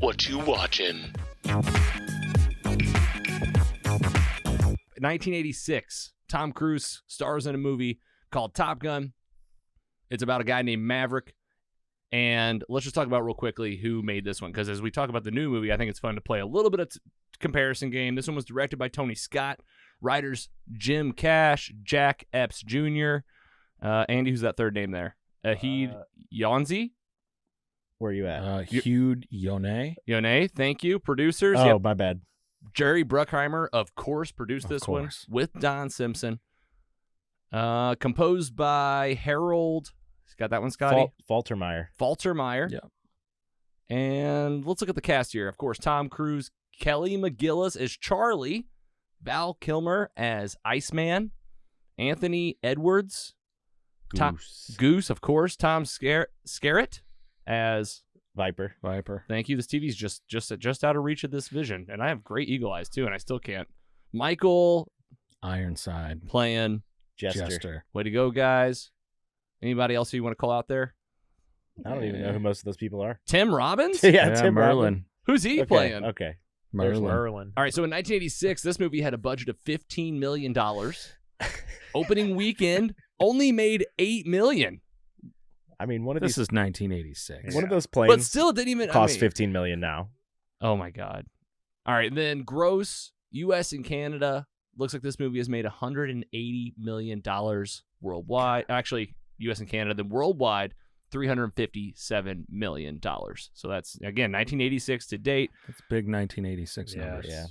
What you watching? 1986, Tom Cruise stars in a movie called Top Gun. It's about a guy named Maverick. And let's just talk about real quickly who made this one, because as we talk about the new movie, I think it's fun to play a little bit of comparison game. This one was directed by Tony Scott, writers Jim Cash, Jack Epps Jr., Andy, who's that third name there? Ahid Yanzi? Where are you at? Hugh Yone. Yone, thank you. Producers. Oh, my bad. Jerry Bruckheimer, of course, produced this one with Don Simpson. Composed by Harold. Got that one, Scotty? Faltermeyer. Yeah. And let's look at the cast here. Of course, Tom Cruise, Kelly McGillis as Charlie, Val Kilmer as Iceman, Anthony Edwards, Goose, of course, Tom Skerritt as Viper. Thank you. This TV's just out of reach of this vision, and I have great eagle eyes too, and I still can't. Michael Ironside playing Jester. Way to go, guys. Anybody else you want to call out there? I don't even know who most of those people are. Tim Robbins? yeah, Tim Merlin. Robbins. Who's he playing? Okay. Merlin. All right, so in 1986, this movie had a budget of $15 million. Opening weekend only made $8 million. I mean, This is 1986. One of those planes But still, it didn't even cost $15 million now. Oh, my God. All right, then gross, U.S. and Canada, looks like this movie has made $180 million worldwide. Actually, U.S. and Canada, then worldwide, $357 million. So that's, again, 1986 to date. That's big 1986 numbers. Yeah.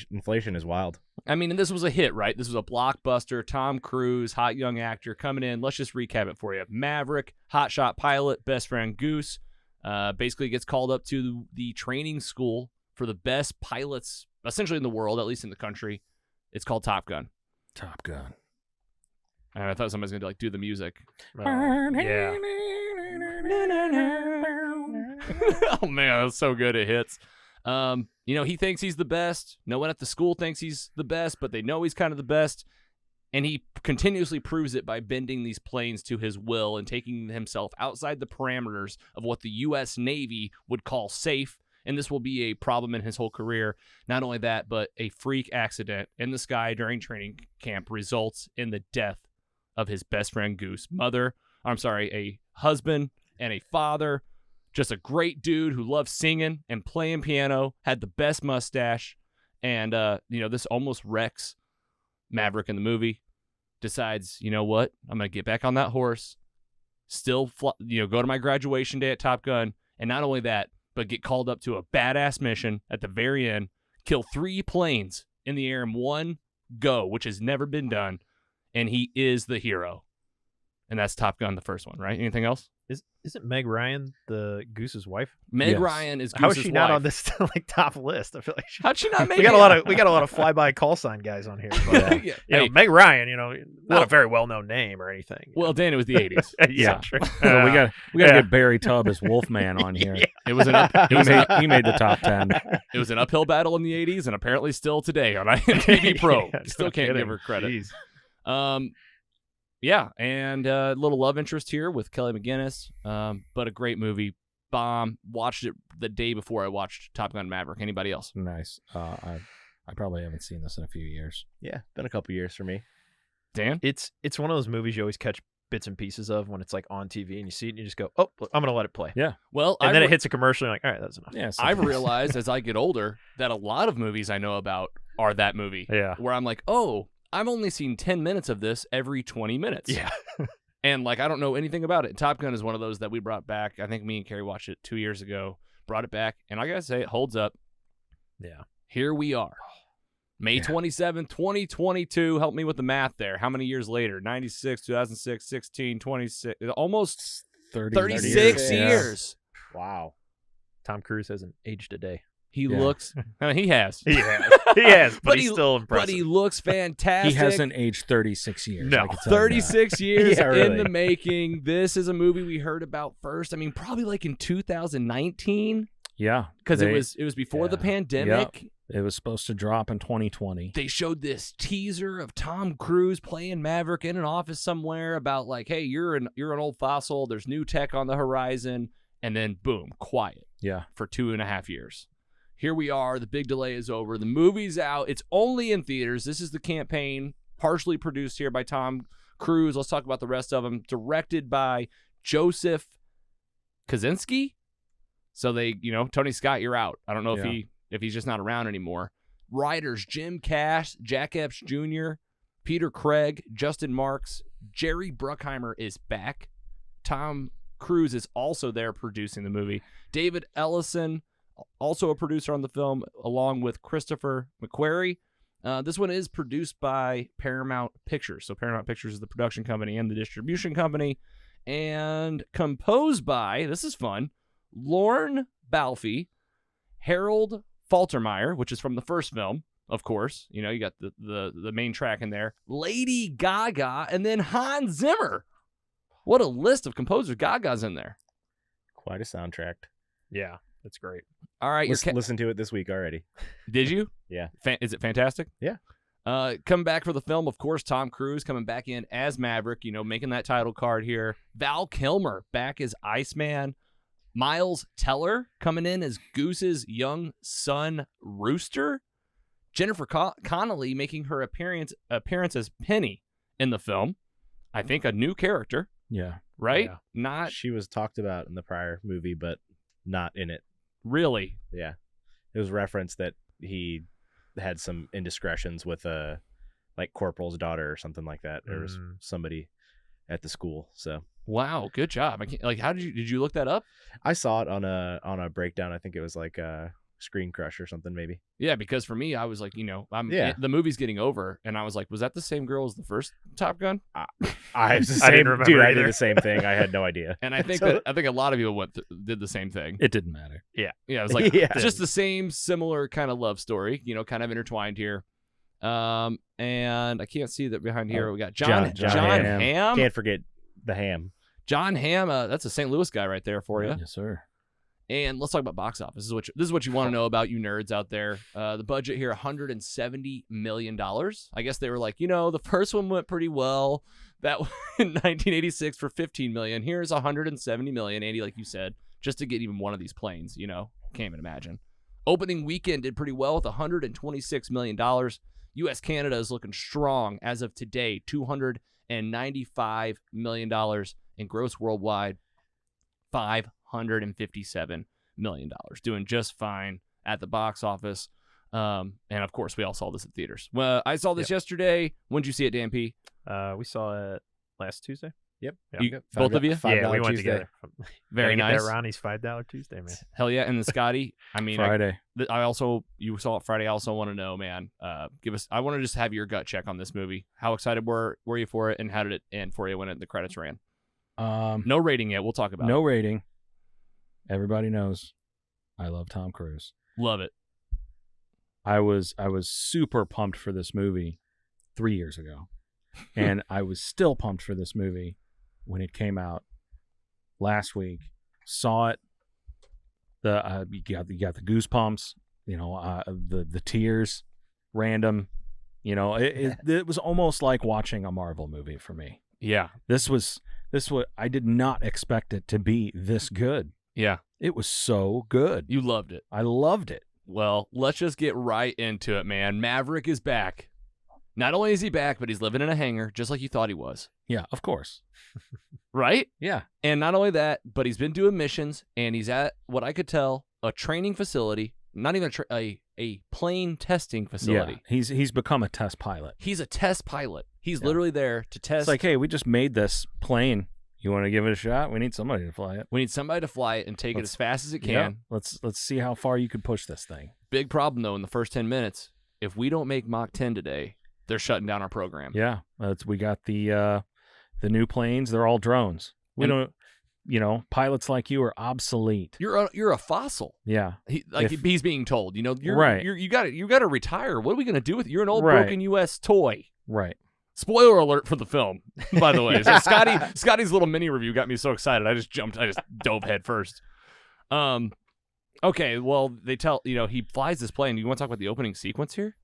Inflation is wild. I mean, and this was a hit, right? This was a blockbuster. Tom Cruise, hot young actor coming in. Let's just recap it for you. Maverick, hotshot pilot, best friend Goose, basically gets called up to the training school for the best pilots, essentially in the world, at least in the country. It's called Top Gun. Top Gun. And I thought somebody's going to do the music. Yeah. Oh, man, that's so good. It hits. He thinks he's the best. No one at the school thinks he's the best, but they know he's kind of the best. And he continuously proves it by bending these planes to his will and taking himself outside the parameters of what the U.S. Navy would call safe. And this will be a problem in his whole career. Not only that, but a freak accident in the sky during training camp results in the death of his best friend Goose. A husband and a father. Just a great dude who loved singing and playing piano, had the best mustache. And, this almost wrecks Maverick in the movie. Decides, you know what? I'm going to get back on that horse. Still, go to my graduation day at Top Gun. And not only that, but get called up to a badass mission at the very end, kill 3 planes in the air in one go, which has never been done, and he is the hero. And that's Top Gun, the first one, right? Anything else? Isn't Meg Ryan the Goose's wife? Meg Ryan is Goose's How is she not wife. on this top list? I feel like How'd she not make we got a lot of flyby call sign guys on here. But, Hey, Meg Ryan, not a very well known name or anything. Well, Dan, it was the 80s. Yeah, so. true. So we got to get Barry Tubb as Wolfman on here. It was He made the top 10. It was an uphill battle in the 80s, and apparently still today on IMDb Pro. Still can't give her credit. Jeez. And a little love interest here with Kelly McGillis, but a great movie. Bomb. Watched it the day before I watched Top Gun Maverick. Anybody else? Nice. I probably haven't seen this in a few years. Yeah, been a couple years for me. Dan? It's one of those movies you always catch bits and pieces of when it's like on TV and you see it and you just go, oh, I'm going to let it play. Yeah. Well, and then it hits a commercial and you're like, all right, that's enough. Yeah, I've realized as I get older that a lot of movies I know about are that movie. Yeah. Where I'm like, oh, I've only seen 10 minutes of this every 20 minutes. Yeah. And I don't know anything about it. Top Gun is one of those that we brought back. I think me and Carrie watched it 2 years ago, brought it back, and I got to say, it holds up. Yeah. Here we are. May 27th, 2022. Help me with the math there. How many years later? 96, 2006, 16, 26, almost 36 years. Wow. Tom Cruise hasn't aged a day. He looks, he has. He has, but he's still impressive. But he looks fantastic. He hasn't aged 36 years. No. I can tell you 36 years Yeah, really. in the making. This is a movie we heard about first. I mean, probably in 2019. Yeah. Because it was before the pandemic. Yep. It was supposed to drop in 2020. They showed this teaser of Tom Cruise playing Maverick in an office somewhere about hey, you're an old fossil. There's new tech on the horizon. And then boom, quiet. Yeah. for 2.5 years. Here we are. The big delay is over. The movie's out. It's only in theaters. This is the campaign, partially produced here by Tom Cruise. Let's talk about the rest of them. Directed by Joseph Kaczynski. So they, Tony Scott, you're out. I don't know if he's just not around anymore. Writers Jim Cash, Jack Epps Jr., Peter Craig, Justin Marks, Jerry Bruckheimer is back. Tom Cruise is also there producing the movie. David Ellison, also a producer on the film, along with Christopher McQuarrie. This one is produced by Paramount Pictures. So Paramount Pictures is the production company and the distribution company. And composed by, this is fun, Lorne Balfe, Harold Faltermeyer, which is from the first film, of course. You got the main track in there. Lady Gaga, and then Hans Zimmer. What a list of composers. Gaga's in there. Quite a soundtrack. Yeah, that's great. All right. Listen to it this week already. Did you? Yeah. Is it fantastic? Yeah. Coming back for the film, of course, Tom Cruise coming back in as Maverick, making that title card here. Val Kilmer back as Iceman. Miles Teller coming in as Goose's young son, Rooster. Jennifer Connelly making her appearance as Penny in the film. I think a new character. Yeah. Right? Yeah. She was talked about in the prior movie, but not in it. Really? Yeah. It was referenced that he had some indiscretions with like Corporal's daughter or something like that. There was somebody at the school. So wow, good job. How did you look that up? I saw it on a breakdown. I think it was like Screen Crush or something maybe. Yeah, because for me, I was like, the movie's getting over, and I was like, was that the same girl as the first Top Gun? I was the I didn't same remember dude. I either. did the same thing. I had no idea. And I think a lot of people did the same thing. It didn't matter. Yeah, it was like Yeah. it's just the same similar kind of love story, kind of intertwined here. And I can't see that behind here. We got John Hamm. Can't forget the ham. John Hamm. That's a St. Louis guy right there for you. Yes, sir. And let's talk about box office. This is what you want to know about, you nerds out there. The budget here, $170 million. I guess they were like, the first one went pretty well. That in 1986 for $15 million. Here's $170 million, Andy, like you said, just to get even one of these planes. Can't even imagine. Opening weekend did pretty well with $126 million. U.S. Canada is looking strong as of today. $295 million in gross worldwide. $557 million. Doing just fine at the box office. And of course, we all saw this at theaters. Well, I saw this yesterday. When did you see it, Dan P? We saw it last Tuesday. Yep. You, both of you? Yeah, we $5 went Tuesday. together. Very Gotta nice. get that Ronnie's $5 Tuesday, man. Hell yeah. And then Scotty, Friday. you saw it Friday. I also want to know, man, I want to just have your gut check on this movie. How excited were you for it, and how did it end for you when the credits ran? No rating yet. We'll talk about it. No rating. Everybody knows I love Tom Cruise. Love it. I was super pumped for this movie 3 years ago. And I was still pumped for this movie when it came out last week. Saw it. You got the goosebumps, the tears, random. It was almost like watching a Marvel movie for me. Yeah. This was I did not expect it to be this good. Yeah. It was so good. You loved it. I loved it. Well, let's just get right into it, man. Maverick is back. Not only is he back, but he's living in a hangar just like you thought he was. Yeah, of course. Right? Yeah. And not only that, but he's been doing missions, and he's at, what I could tell, a training facility, not even a plane testing facility. Yeah, he's become a test pilot. He's a test pilot. He's literally there to test. It's like, hey, we just made this plane. You want to give it a shot? We need somebody to fly it. We need somebody to fly it and take it as fast as it can. Yeah, let's see how far you could push this thing. Big problem, though, in the first 10 minutes. If we don't make Mach 10 today, they're shutting down our program. Yeah, we got the new planes. They're all drones. We don't, pilots like you are obsolete. You're a fossil. Yeah, he's being told. You're right. You got to retire. What are we gonna do with you? You're an old Right. broken U.S. toy. Right. Spoiler alert for the film, by the way. So Scotty's little mini review got me so excited. I just dove head first. Okay, well, they tell, he flies this plane. You want to talk about the opening sequence here?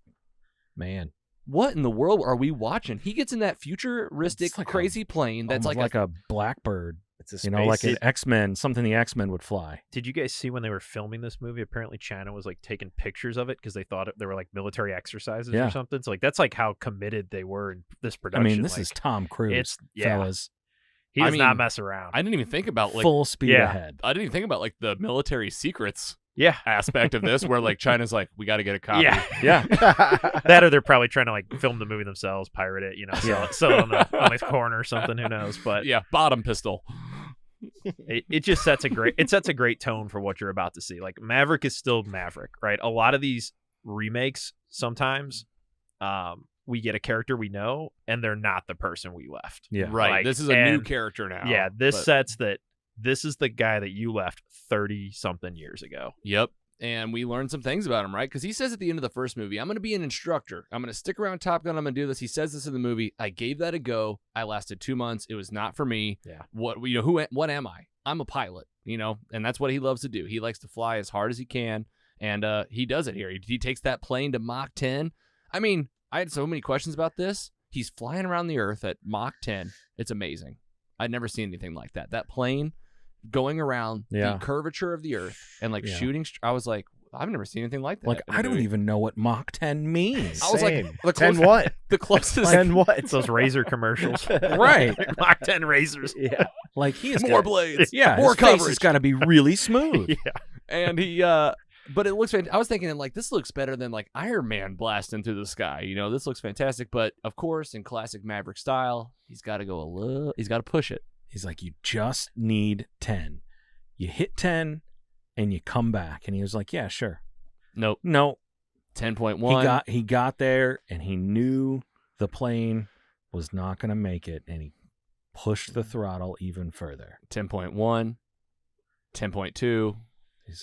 Man. What in the world are we watching? He gets in that futuristic, It's like crazy plane that's Almost like a Blackbird. It's a space. You know, like an X-Men, something the X-Men would fly. Did you guys see when they were filming this movie? Apparently, China was like taking pictures of it because they thought they were like military exercises or something. So like that's like how committed they were in this production. I mean, this like, is Tom Cruise, fellas. He does not mess around. I didn't even think about like full speed ahead. I didn't even think about like the military secrets yeah aspect of this where like China's like, we got to get a copy. Yeah. That or they're probably trying to like film the movie themselves, pirate it, you know, sell it on the corner or something, who knows. But yeah, bottom pistol. it just sets a great tone for what you're about to see. Like Maverick is still Maverick, right? A lot of these remakes sometimes we get a character we know and they're not the person we left. Yeah. Right. Like, this is a new character now. Yeah, sets that this is the guy that you left 30-something years ago. Yep. And we learned some things about him, right? Because he says at the end of the first movie, I'm going to be an instructor. I'm going to stick around Top Gun. I'm going to do this. He says this in the movie. I gave that a go. I lasted 2 months. It was not for me. Yeah. What am I? I'm a pilot, you know, and that's what he loves to do. He likes to fly as hard as he can, and he does it here. He takes that plane to Mach 10. I mean, I had so many questions about this. He's flying around the Earth at Mach 10. It's amazing. I'd never seen anything like that. That plane going around the curvature of the Earth and like shooting. I was like, I've never seen anything like that. Like, I don't even know what Mach 10 means. I was like, the 10 what? The closest. 10 what? It's those razor commercials. Right. Mach 10 razors. Yeah. Like he is more blades. Yeah. More his face coverage. has got to be really smooth. Yeah. And he, but it looks, I was thinking like, this looks better than like Iron Man blasting through the sky. You know, this looks fantastic. But of course, in classic Maverick style, he's got to he's got to push it. He's like, you just need 10. You hit 10 and you come back. And he was like, yeah, sure. Nope. No. 10.1. He got there and he knew the plane was not going to make it, and he pushed the throttle even further. 10.1, 10.2.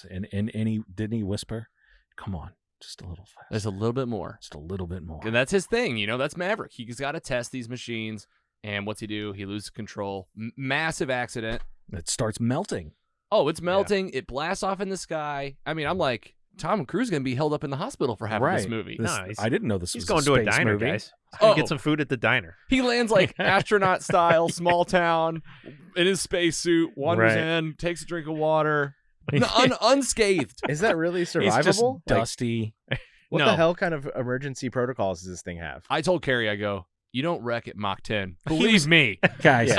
And he didn't he whisper, "Come on, just a little faster. There's a little bit more. Just a little bit more." And that's his thing, you know. That's Maverick. He's got to test these machines. And what's he do? He loses control. Massive accident. It starts melting. Oh, it's melting. Yeah. It blasts off in the sky. I mean, I'm like, Tom Cruise is going to be held up in the hospital for half of this movie. I didn't know this was going to a diner, movie. guys. He's going to get some food at the diner. He lands like astronaut style, small town, in his spacesuit, wanders in, takes a drink of water, unscathed. Is that really survivable? It's just dusty. What the hell kind of emergency protocols does this thing have? I told Carrie, I go, you don't wreck at Mach 10. Believe me. Guys,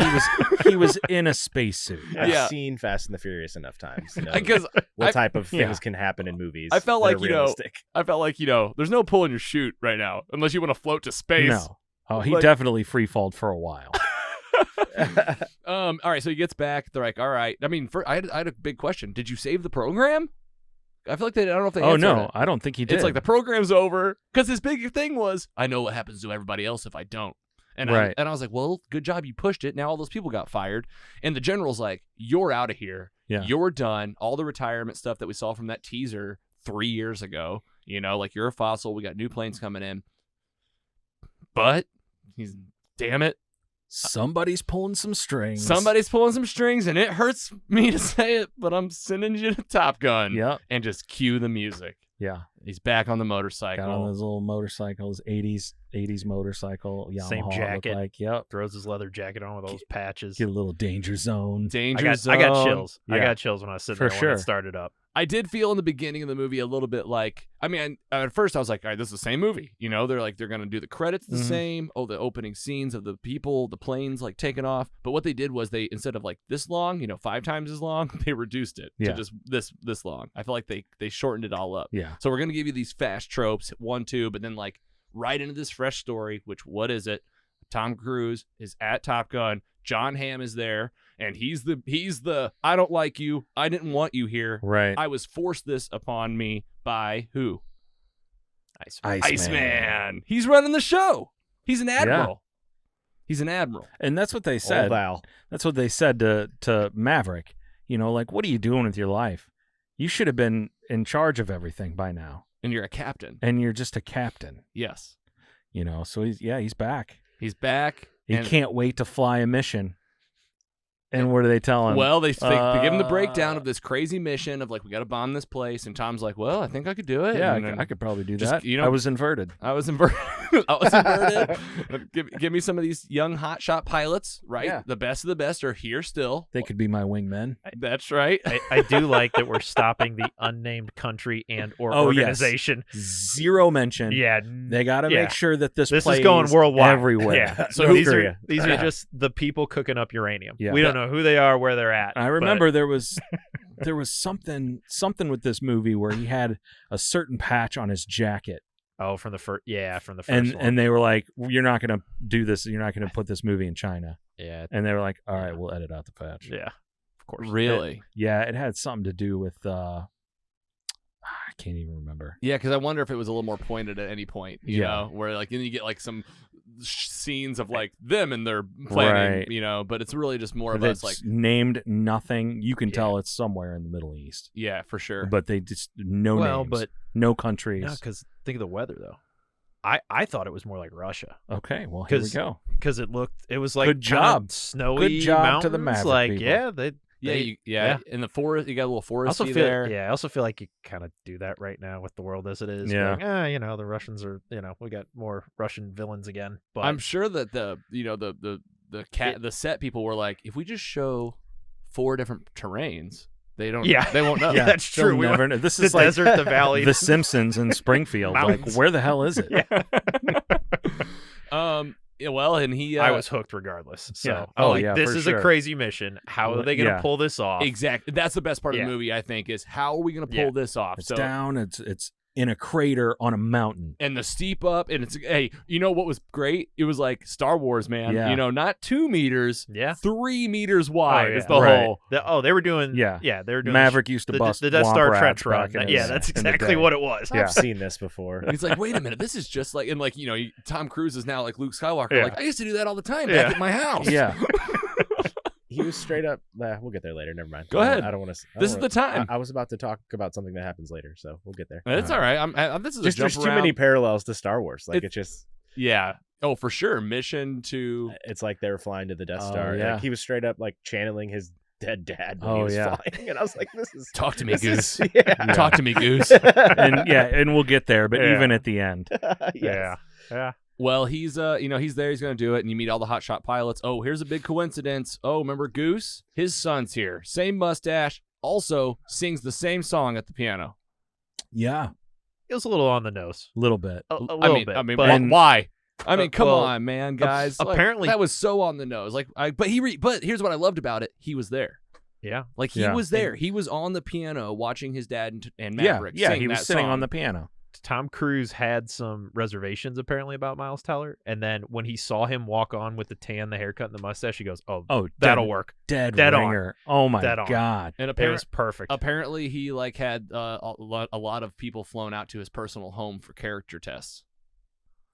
he was in a spacesuit. I've seen Fast and the Furious enough times to know because what type of things can happen in movies. I felt like, realistic. There's no pulling your chute right now unless you want to float to space. No. Oh, he definitely free-falled for a while. All right, so he gets back. They're like, all right. I mean, I had a big question. Did you save the program? I feel like I don't know if they answered it. I don't think he did. It's like the program's over because his big thing was, I know what happens to everybody else if I don't. And I was like, well, good job, you pushed it. Now all those people got fired. And the general's like, you're out of here. Yeah. You're done. All the retirement stuff that we saw from that teaser 3 years ago, you know, like you're a fossil. We got new planes coming in. But damn it. Somebody's pulling some strings. And it hurts me to say it, but I'm sending you to Top Gun. Yep. And just cue the music. Yeah. He's back on the motorcycle. Got on his little motorcycle, his 80s motorcycle. Yamaha, same jacket. like, yep. Throws his leather jacket on with those patches. Get a little danger zone. I got chills. Yeah. I got chills when I was sitting there when it started up. I did feel in the beginning of the movie a little bit like, I mean, at first I was like, all right, this is the same movie. You know, they're going to do the credits the same. Oh, the opening scenes of the people, the planes like taking off. But what they did was they, instead of like this long, 5 times as long, they reduced it to just this long. I feel like they shortened it all up. Yeah. So we're going to give you these fast tropes, 1, 2, but then like right into this fresh story, which what is it? Tom Cruise is at Top Gun. John Hamm is there, and he's the I don't like you. I didn't want you here. Right. I was forced this upon me by who? Iceman. He's running the show. He's an admiral. Yeah. He's an admiral. And that's what they said. Val. That's what they said to Maverick. Like, what are you doing with your life? You should have been in charge of everything by now. And you're a captain. And you're just a captain. Yes. So he's back. He's back. He can't wait to fly a mission. And what do they tell him? Well, they give him the breakdown of this crazy mission of like, we got to bomb this place. And Tom's like, well, I think I could do it. Yeah, and I could probably do just, that. you know, I was inverted. I was inverted. Give me some of these young hotshot pilots, right? Yeah. The best of the best are here still. They could be my wingmen. That's right. I do like that we're stopping the unnamed country and or Oh, yes. organization. Zero mention. Yeah, They got to make sure that this is plays going worldwide. everywhere. Yeah. So So these these are just the people cooking up uranium. Yeah. We don't know who they are, where they're at. I remember there was something with this movie where he had a certain patch on his jacket. Oh, from the first, from the first And one. and they were like, "You're not going to do this. You're not going to put this movie in China." yeah, And they were like, "All right, we'll edit out the patch." yeah, of course. Really? It had something to do with I can't even remember. Yeah, because I wonder if it was a little more pointed at any point, you Yeah. know, where like then you get like some scenes of like them and their planning, Right. you know, but it's really just more of It's us like, named nothing. You can tell it's somewhere in the Middle East, yeah, for sure. but they just no names, but no countries. no, because think of the weather though. I thought it was more like Russia Okay, well here we 'Cause go. because it was like Good kinda job. snowy Good job mountains. to the Maverick like people. yeah, in the forest, you got a little I forest also there. I also feel like you kind of do that right now with the world as it is. Yeah. Like, the Russians are, we got more Russian villains again. But I'm sure that the set people were like, if we just show 4 different terrains, they won't know. Yeah, that's they'll true. We never know. This the is like desert, the valley, The Simpsons in Springfield. Like, Mountains. where the hell is it? Yeah. Yeah, well, and he I was hooked regardless. So, Yeah. Oh, yeah, this for is sure. a crazy mission. How are they going to Yeah. pull this off? exactly. That's the best part of Yeah. the movie, I think, is how are we going to pull Yeah. this off? It's So down. It's in a crater on a mountain. and the steep up, and it's you know what was great? It was like Star Wars, man. Yeah. You know, not 2 meters, Yeah. 3 meters wide yeah. is the Right. hole. They were doing. Yeah. they were doing Maverick used to the, bust the Death Womp Star Rats trench run. back in Yeah, his- that's in the exactly day. what it was. Yeah. I've seen this before. And he's like, wait a minute, this is just like, and like, you know, Tom Cruise is now like Luke Skywalker. Yeah. Like, I used to do that all the time Yeah. back at my house. Yeah. He was straight up. We'll get there later. Never mind. Go ahead. I don't want to. This is the time. I was about to talk about something that happens later, so we'll get there. It's all right. This is Just a jump there's too many around. parallels to Star Wars. Like it's just. Yeah. Oh, for sure. Mission to. It's like they were flying to the Death Oh, Star. yeah. Like he was straight up like channeling his dead dad when he Oh, was yeah. flying, and I was like, "This is Talk to me, this Goose. is- yeah. Talk to me, Goose. And we'll get there, but Yeah. even at the end. Yes. Yeah. Well, he's he's there. He's gonna do it, and you meet all the hotshot pilots. Oh, here's a big coincidence. Oh, remember Goose? His son's here. Same mustache. Also sings the same song at the piano. Yeah. It was a little on the nose. A little bit. A little bit. I mean, but why? I mean, come well, on, man, guys. Like, apparently- that was so on the nose. Like, but here's what I loved about it. He was there. yeah. Like he Yeah. was there. He was on the piano watching his dad and Yeah. Maverick. Yeah. sing He was that sitting song. on the piano. Tom Cruise had some reservations apparently about Miles Teller, and then when he saw him walk on with the tan, the haircut, and the mustache, he goes, Oh, that'll work. Dead Dead on. ringer. Oh my Dead on. God. And It was perfect. apparently he like had a lot of people flown out to his personal home for character tests.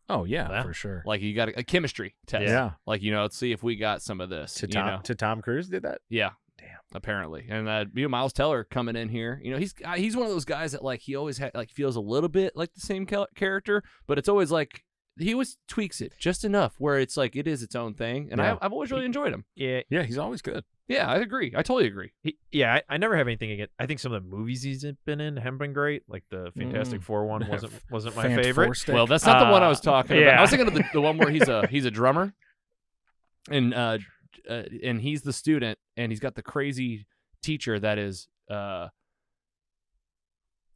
Oh yeah, Yeah. for sure. Like you got a chemistry test. Yeah. Like, you know, let's see if we got some of this. To you know? Tom Cruise did that. Yeah. Damn. Apparently. And Miles Teller coming in here, you know, he's one of those guys that like he always feels a little bit like the same character, but it's always like he always tweaks it just enough where it's like it is its own thing. And Yeah. I've always really enjoyed him. Yeah. Yeah, he's always good. Yeah, I agree. I totally agree. I never have anything against. I think some of the movies he's been in haven't been great. Like the Fantastic Four one wasn't my Fant favorite. Four stick. Well, that's not the one I was talking about. yeah. I was thinking of the one where he's a drummer, and he's the student, and he's got the crazy teacher that is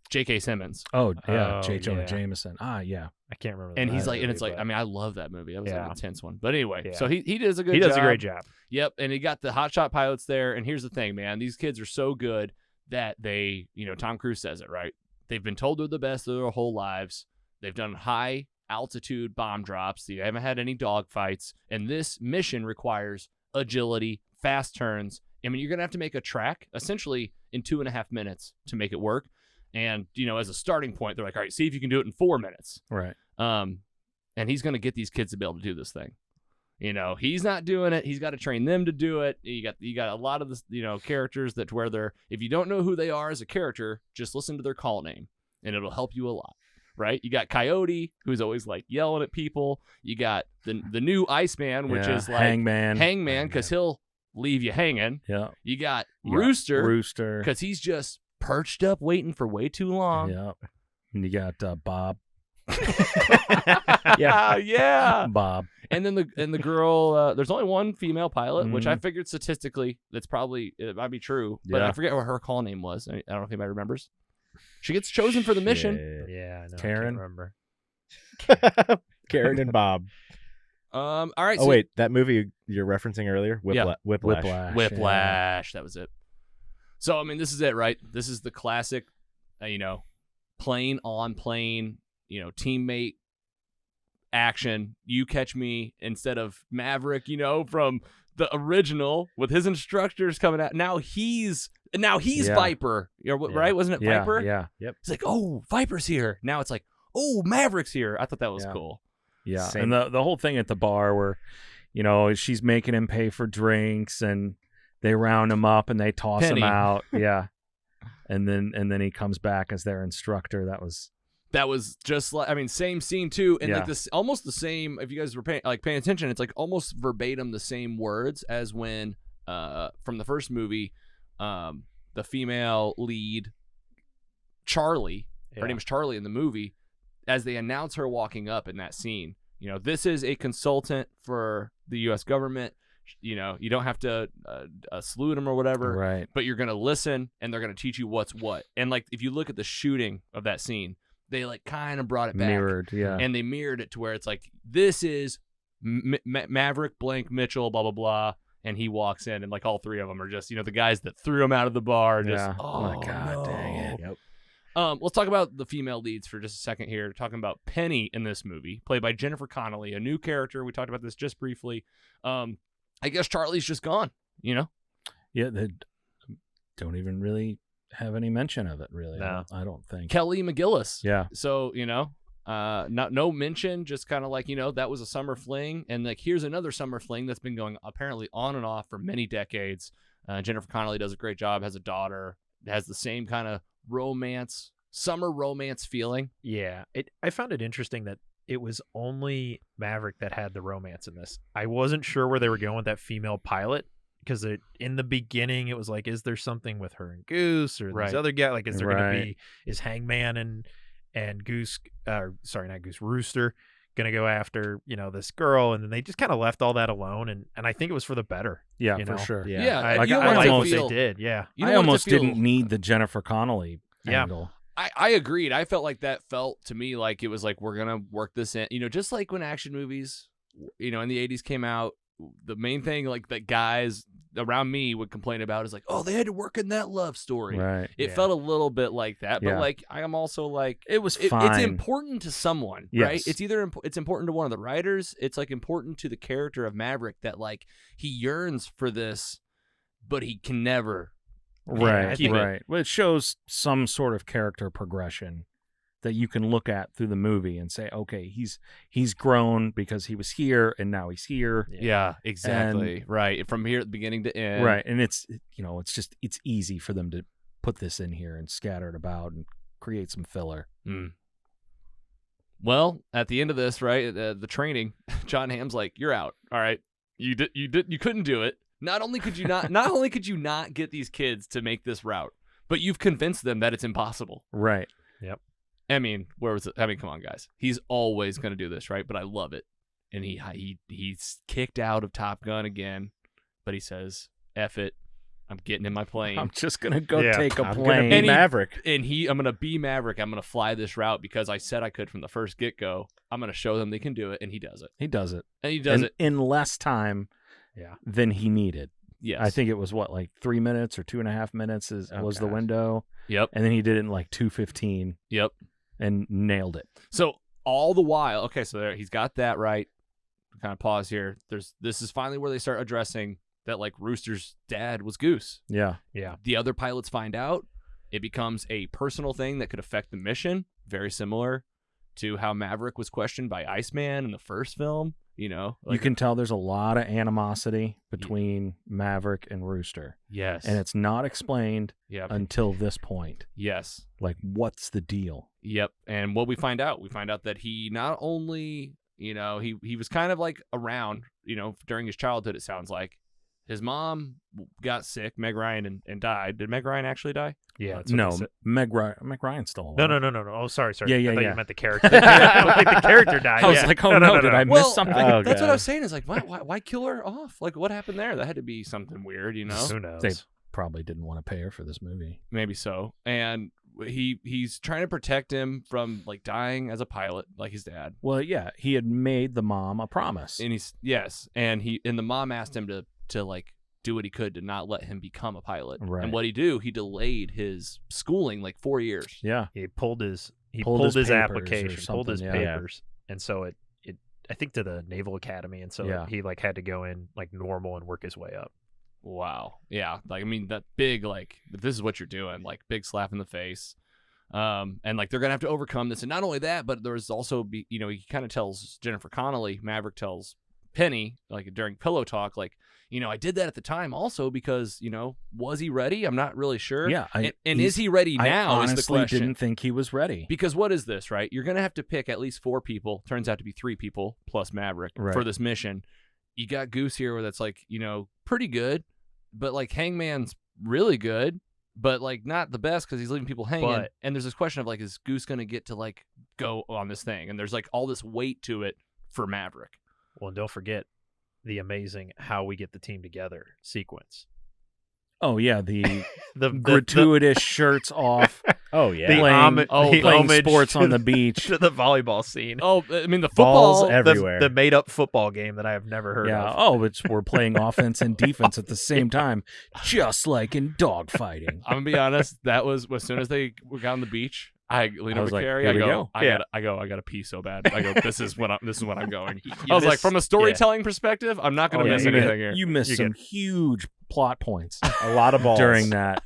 J.K. Simmons, Oh yeah, Oh, J. Jonah yeah. Jameson. Yeah. I can't remember. and the he's name like, of and it, it's like, but I mean, I love that movie. That was Yeah. an intense one. But anyway, Yeah. so he does a good. he does job. a great job. Yep, and he got the hotshot pilots there. And here's the thing, man: these kids are so good that they, you know, Tom Cruise says it right. They've been told they're the best of their whole lives. They've done high altitude bomb drops. They haven't had any dogfights, and this mission requires agility, fast turns. I mean, you're gonna have to make a track essentially in 2.5 minutes to make it work. And you know, as a starting point, they're like, all right, see if you can do it in 4 minutes. Right. And he's gonna get these kids to be able to do this thing. You know, he's not doing it. He's got to train them to do it. You got a lot of this, you know, characters that where they're, if you don't know who they are as a character, just listen to their call name, and it'll help you a lot. Right? You got Coyote, who's always like yelling at people. You got the new Iceman, which Yeah, is like Hangman. because leave you hanging. Yeah. You got You got Rooster Rooster. because he's just perched up waiting for way too long. Yeah. And you got Bob. Yeah. Bob. And then the girl, there's only one female pilot, which I Mhm. figured statistically it might be true, but I Yeah. forget what her call name was. I don't know if anybody remembers. She gets chosen for the mission. Shit. Yeah, I know. Karen? I can't remember. Karen and Bob. All right. Oh wait, that movie you're referencing earlier, Whiplash. Whiplash. Whiplash. That was it. So I mean, this is it, right? This is the classic, plane on plane, teammate action. You catch me instead of Maverick, from the original with his instructors coming out. Now he's Yeah. Viper, right? Wasn't it Yeah. Viper? Yeah. It's like, oh, Viper's here. Now it's like, oh, Maverick's here. I thought that was Yeah. cool. Yeah. Same. And the whole thing at the bar where, she's making him pay for drinks and they round him up and they toss Penny. him out. Yeah. And then he comes back as their instructor. That was just like, same scene too, and Yeah. like this, almost the same. If you guys were paying attention, it's like almost verbatim the same words as when, from the first movie, the female lead, Charlie, her name is Charlie in the movie, as they announce her walking up in that scene. This is a consultant for the U.S. government. You don't have to salute him or whatever. right. But you're going to listen and they're going to teach you what's what. And like, if you look at the shooting of that scene, they like kind of brought it back. Mirrored. Yeah. And they mirrored it to where it's like, this is Maverick blank Mitchell, blah, blah, blah. And he walks in and like all three of them are just, the guys that threw him out of the bar. Just, Yeah. oh My God, no. dang it. Yep. Let's talk about the female leads for just a second here. Talking about Penny in this movie, played by Jennifer Connelly, a new character. We talked about this just briefly. I guess Charlie's just gone, Yeah. They don't even really have any mention of it, really. No. I don't think. Kelly McGillis. Yeah. So, no mention, just kind of like, that was a summer fling. And like, here's another summer fling that's been going apparently on and off for many decades. Jennifer Connelly does a great job, has a daughter, has the same kind of summer romance feeling. Yeah, I found it interesting that it was only Maverick that had the romance in this. I wasn't sure where they were going with that female pilot because in the beginning it was like, is there something with her and Goose or Right. these other guy? Like, is there going to Right. be is Hangman and Goose? Sorry, not Goose. Rooster going to go after this girl? And then they just kind of left all that alone, and I think it was for the better. Yeah, You for know? sure. Yeah, I you don't I want like to what feel- they did. Yeah, you I don't want almost to feel- didn't need the Jennifer Connelly Yeah. angle. I agreed. I felt like that felt to me like it was like, we're going to work this in, just like when action movies, in the 80s came out, the main thing like that guys around me would complain about is like, oh, they had to work in that love story. Right. It Yeah. felt a little bit like that, but Yeah. like I am also like, It was it's fine. important to someone, right? Yes. It's either it's important to one of the writers. It's like important to the character of Maverick that like he yearns for this, but he can never. Right, keep it. right. Well, it shows some sort of character progression that you can look at through the movie and say, okay, he's grown because he was here and now he's here. Yeah, exactly. Right. From here at the beginning to end. Right. And it's it's easy for them to put this in here and scatter it about and create some filler. Mm. Well, at the end of this, right, the training, John Hamm's like, "You're out. All right, you couldn't do it. Not only could you not get these kids to make this route, but you've convinced them that it's impossible." Right. Where was it? Come on, guys. He's always going to do this, right? But I love it. And he's kicked out of Top Gun again, but he says, "F it. I'm getting in my plane." I'm just going to go Yeah. take a I'm gonna plane. be And he- Maverick. And I'm going to be Maverick. I'm going to fly this route because I said I could from the first get-go. I'm going to show them they can do it, and he does it. He does it. And he does it. In less time Yeah. than he needed. Yes. I think it was like 3 minutes or 2.5 minutes was the gosh. window. Yep. And then he did it in like 2:15 Yep. and nailed it. So all the while, okay, so there he's got that right. Kind of pause here. This is finally where they start addressing that like Rooster's dad was Goose. Yeah. Yeah. The other pilots find out. It becomes a personal thing that could affect the mission. Very similar to how Maverick was questioned by Iceman in the first film. You can tell there's a lot of animosity between Maverick and Rooster. Yes. And it's not explained Yep. until this point. Yes. Like, what's the deal? Yep. And what we find out that he not only, he was kind of like around, during his childhood, it sounds like. his mom got sick, Meg Ryan, and died. Did Meg Ryan actually die? Yeah. That's what No, they said. Meg Ryan's still alive. No. Oh, sorry. Yeah, I thought yeah. you meant the character. Like the character died. I was yeah. like, oh no, did I miss Well, something? Oh, That's what I God. was saying. Is like, why kill her off? Like, what happened there? That had to be something weird, you know? Who knows? They probably didn't want to pay her for this movie. Maybe so. And he's trying to protect him from like dying as a pilot, like his dad. Well, yeah, he had made the mom a promise. And the mom asked him to like do what he could to not let him become a pilot. Right. And what he delayed his schooling like 4 years. Yeah. He pulled his Pulled his papers or application, pulled his something, yeah. papers, and so it I think to the Naval Academy, and so Yeah. he like had to go in like normal and work his way up. Wow. Yeah. Like, I mean, that big, like, if this is what you're doing, like, big slap in the face. And, like, they're going to have to overcome this. And not only that, but there's also, he kind of tells Jennifer Connelly, Maverick tells Penny, like, during pillow talk, like, I did that at the time also because, was he ready? I'm not really sure. Yeah. And is he ready now I is the honestly question. didn't think he was ready. Because what is this, right? You're going to have to pick at least 4 people. Turns out to be 3 people plus Maverick Right. for this mission. You got Goose here where that's like, pretty good. But, like, Hangman's really good, but, like, not the best because he's leaving people hanging. But- and there's this question of, like, is Goose going to get to, like, go on this thing? And there's, like, all this weight to it for Maverick. Well, and don't forget the amazing "How We Get the Team Together" sequence. Oh, yeah. The The gratuitous shirts off, Oh yeah. the playing homage sports to on the beach. to the volleyball scene. Oh, I mean, the Balls football. everywhere. The made up football game that I have never heard Yeah. of. Oh, we're playing offense and defense at the same time, just like in dogfighting. I'm going to be honest. That was, as soon as they got on the beach, I leaned I over was to like, Carrie. here I we go, go. I got to pee so bad. I go, this is when I'm going. You I was like, miss- from a storytelling perspective, I'm not going to Oh, yeah, miss you anything here. You missed You some huge plot points A lot of balls during that.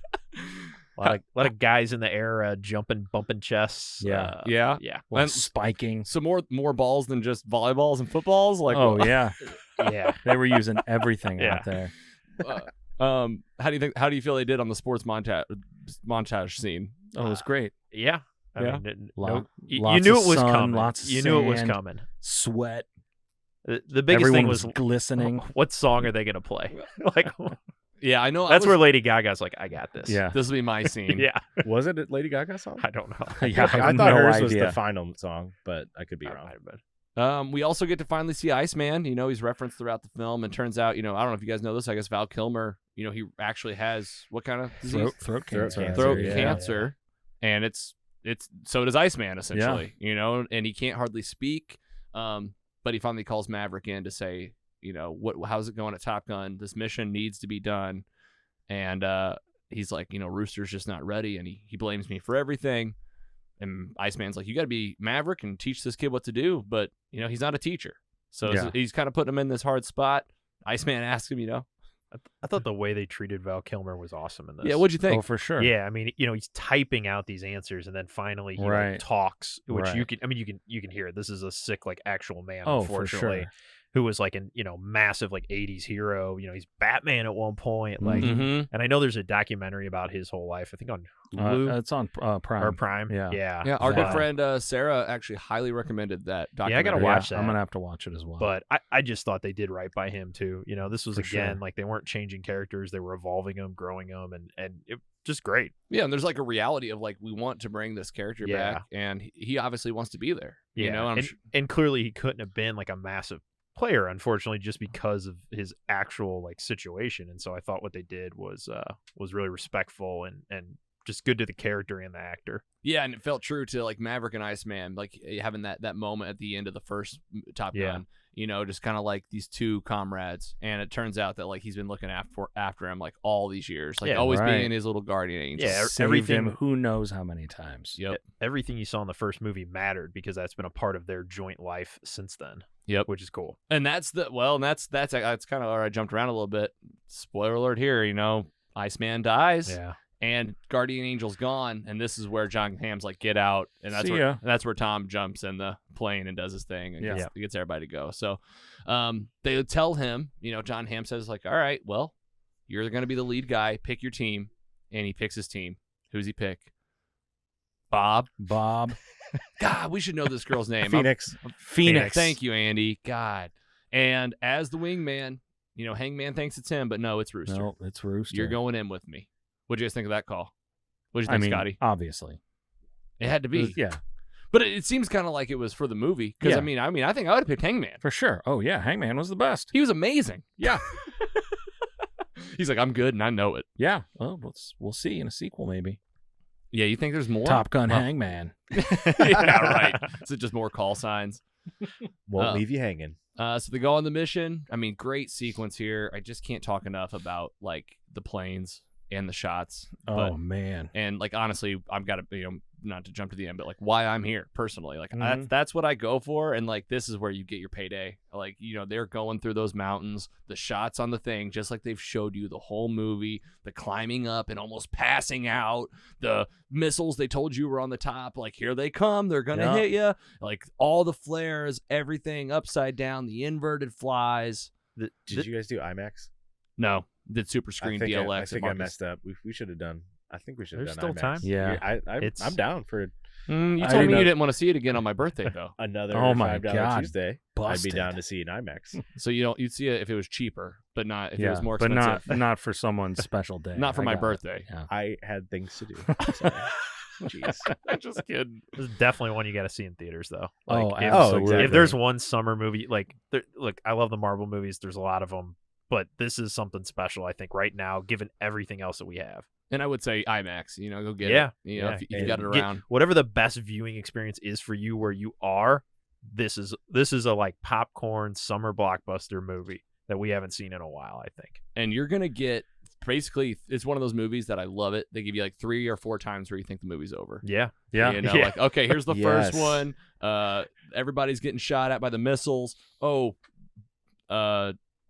A lot of guys in the air jumping, bumping chests. Yeah. Yeah. Yeah. And- Spiking. So more balls than just volleyballs and footballs. Like, Oh, yeah. Yeah. They were using everything Yeah. out there. How do you feel they did on the sports montage scene? Oh, it was great. Yeah. I Yeah. mean, Lot- you lots knew of it was sun, coming. lots of You knew it was sand. coming. Sweat. The biggest Everyone thing was glistening. what song are they going to play? Like, Yeah, I know. that's where Lady Gaga's like, I got this. Yeah. this will be my scene. Yeah. Was it a Lady Gaga song? I don't know. Yeah, I have thought no hers was idea. the final song, but I could be That wrong. might have been. We also get to finally see Iceman. He's referenced throughout the film, and turns out, I don't know if you guys know this. I guess Val Kilmer, he actually has what kind of disease? Throat cancer. Throat yeah. cancer, and it's so does Iceman essentially. And he can't hardly speak. But he finally calls Maverick in to say, how's it going at Top Gun? This mission needs to be done, and he's like, Rooster's just not ready, and he blames me for everything. And Iceman's like, you got to be Maverick and teach this kid what to do. But, he's not a teacher. So Yeah. he's kind of putting him in this hard spot. Iceman asks him, I thought the way they treated Val Kilmer was awesome in this. yeah, what'd you think? Oh, for sure. Yeah, I mean, he's typing out these answers, and then finally he like, Right. talks, which Right. you can hear. This is a sick, like, actual man, Oh, for unfortunately, sure. who was like an massive like '80s hero. He's Batman at one point, like, Mhm. and I know there's a documentary about his whole life. I think on Hulu It's on Prime. or Prime. Yeah. Yeah, our good But- friend Sarah actually highly recommended that Yeah, I documentary. gotta watch that. I'm gonna have to watch it as well. But I just thought they did right by him too. This was For again sure. like they weren't changing characters; they were evolving them, growing them, and it just great. Yeah, and there's like a reality of like we want to bring this character Yeah. back, and he obviously wants to be there. Yeah, I'm and clearly he couldn't have been like a massive player, unfortunately, just because of his actual like situation. And so I thought what they did was really respectful and just good to the character and the actor. Yeah, and it felt true to like Maverick and Iceman, like having that moment at the end of the first Top Yeah. Gun. Just kind of like these two comrades, and it turns out that like he's been looking after him like all these years, like Yeah, always right. being his little guardian angel. Yeah, Saved everything- him who knows how many times. Yep. Everything you saw in the first movie mattered because that's been a part of their joint life since then. Yep. Which is cool. And that's kind of where I jumped around a little bit. Spoiler alert here, Iceman dies. Yeah. And Guardian Angel's gone, and this is where John Hamm's like, get out, and See ya. that's where Tom jumps in the plane and does his thing and Yeah. gets everybody to go. So they tell him, John Hamm says like, all right, well, you're going to be the lead guy, pick your team, and he picks his team. Who's he pick? Bob. God, we should know this girl's name. Phoenix. Phoenix. Thank you, Andy. God. And as the wingman, Hangman thinks it's him, but no, it's Rooster. No, it's Rooster. You're going in with me. What'd you guys think of that call? What'd you think, Scotty? Obviously. It had to be. Yeah. But it seems kind of like it was for the movie. Because, Yeah. I think I would have picked Hangman. For sure. Oh, yeah. Hangman was the best. He was amazing. Yeah. He's like, I'm good, and I know it. Yeah. Well, we'll see in a sequel, maybe. Yeah, you think there's more? Top Gun Well, Hangman. yeah, right. Is it just more call signs? Won't leave you hanging. So they go on the mission. Great sequence here. I just can't talk enough about like the planes and the shots. Oh, man. And like honestly, I've got to not to jump to the end, but like why I'm here personally. Like that's what I go for, and like this is where you get your payday. Like they're going through those mountains, the shots on the thing, just like they've showed you the whole movie. The climbing up and almost passing out, the missiles they told you were on the top. Like here they come, they're gonna hit you. Like all the flares, everything upside down, the inverted flies. Did you guys do IMAX? No, did super screen DLX. I think I messed up. We should have done. I think we should have There's done still IMAX. time. Yeah. I'm down for You I told me know. you didn't want to see it again on my birthday though. another Oh my $5 God. Tuesday. Busted. I'd be down to see an IMAX. So you'd see it if it was cheaper, but not if it was more but expensive. not for someone's special day. Not for I my got it. birthday. Yeah. I had things to do. Sorry. Jeez. I'm just kidding. This is definitely one you got to see in theaters, though. Oh, Like, if, absolutely. exactly. if there's one summer movie, look, I love the Marvel movies. There's a lot of them, but this is something special, I think, right now, given everything else that we have. And I would say IMAX. Go get Yeah. it. Yeah. If you got it around. Whatever the best viewing experience is for you where you are, this is a like popcorn summer blockbuster movie that we haven't seen in a while, I think. And you're gonna get basically. It's one of those movies that I love it. They give you like 3 or 4 times where you think the movie's over. Yeah. Yeah. Yeah. Like okay, here's the Yes. first one. Everybody's getting shot at by the missiles. Oh,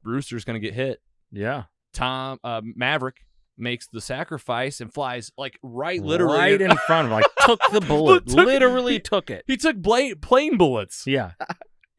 Rooster's gonna get hit. Yeah. Maverick makes the sacrifice and flies like literally right in front of him. Like, took the bullet. Literally took it. He took plane bullets Yeah.